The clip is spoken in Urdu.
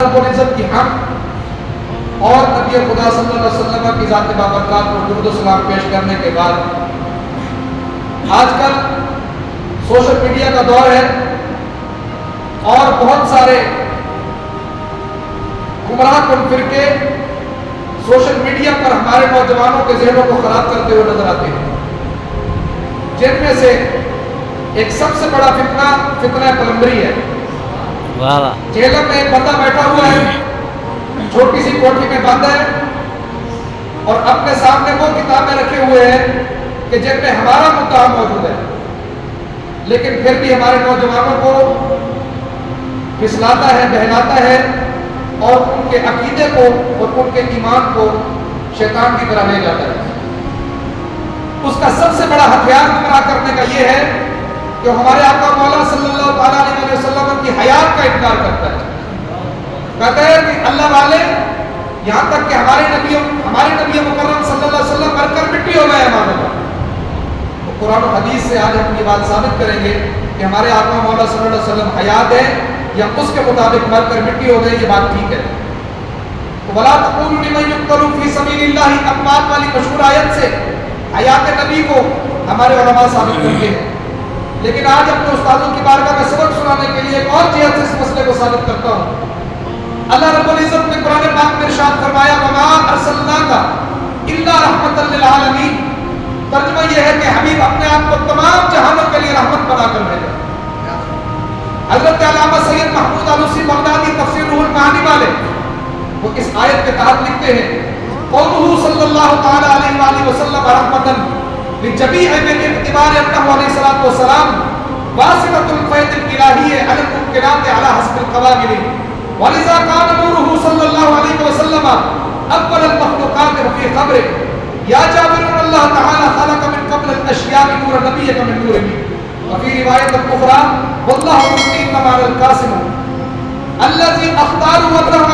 رب العزت کی حمد اور نبی خدا صلی اللہ علیہ وسلم کی ذات بابرکات پر درود و سلام پیش کرنے کے بعد آج کل سوشل میڈیا کا دور ہے اور بہت سارے گمراہ کن فرقے سوشل میڈیا پر ہمارے نوجوانوں کے ذہنوں کو خراب کرتے ہوئے نظر آتے ہیں، جن میں سے ایک سب سے بڑا فتنہ پلمبری ہے۔ جیلم میں ایک بندہ بیٹھا ہوا ہے، چھوٹی سی کوٹھی میں بند ہے اور اپنے سامنے وہ کتابیں رکھے ہوئے ہیں کہ جن میں ہمارا مدعا موجود ہے، لیکن پھر بھی ہمارے نوجوانوں کو پھسلاتا ہے، بہلاتا ہے اور ان کے عقیدے کو اور ان کے ایمان کو شیطان کی طرح لے جاتا ہے۔ اس کا سب سے بڑا ہتھیار گمراہ کرنے کا یہ ہے کہ ہمارے آقا مولا صلی اللہ علیہ وسلم کی حیات کا انکار کرتا ہے، کہتا ہے کہ اللہ والے یہاں تک کہ ہمارے نبی مکرم صلی اللہ علیہ وسلم مر کر مٹی ہو گئے ہمارے پاس۔ تو قرآن و حدیث سے آج ہم یہ بات ثابت کریں گے کہ ہمارے آقا مولا صلی اللہ علیہ وسلم حیات ہے یا اس کے مطابق مر کر مٹی ہو گئے، یہ بات ٹھیک ہے۔ وَلَا تَقُولُوا لِمَن يُقْتَلُ فِي سَبِيلِ اللَّهِ أَمْوَاتٌ والی مشہور آیت سے حیات نبی کو ہمارے علماء ثابت کرتے ہیں، لیکن آج اپنے استادوں کی بارگاہ میں سبق سنانے کے لیے ایک اور جہت سے اس مسئلے کو ثابت کرتا ہوں۔ اللہ رب العزت نے قرآن پاک میں ارشاد فرمایا وَمَا أَرْسَلْنَاكَ إِلَّا رَحْمَةً لِّلْعَالَمِينَ، ترجمہ یہ ہے کہ حبیب اپنے آپ کو تمام جہانوں کے لیے رحمت بنا کر بھیجا۔ حضرت علامہ سید محمود آلوسی بغدادی تفسیر روح المعانی والے وہ اس آیت کے تحت لکھتے ہیں قولہ صلی اللہ تعالی علیہ وآلہ وسلم رحمتاً لجمیع بالاعتبار انہ علیہ الصلوۃ والسلام واسطۃ الفیض الالہی علی الممکنات علی حسب القوامل ولذا کان نورہ صلی اللہ علیہ وسلم اول المخلوقات فی قبرہ یا جابر اللہ تعالی خلق من قبل الاشیاء نور نبیک من نورہ وفي روایت اخرى واللہ مقیم مال القاسم الذي اختار وطرح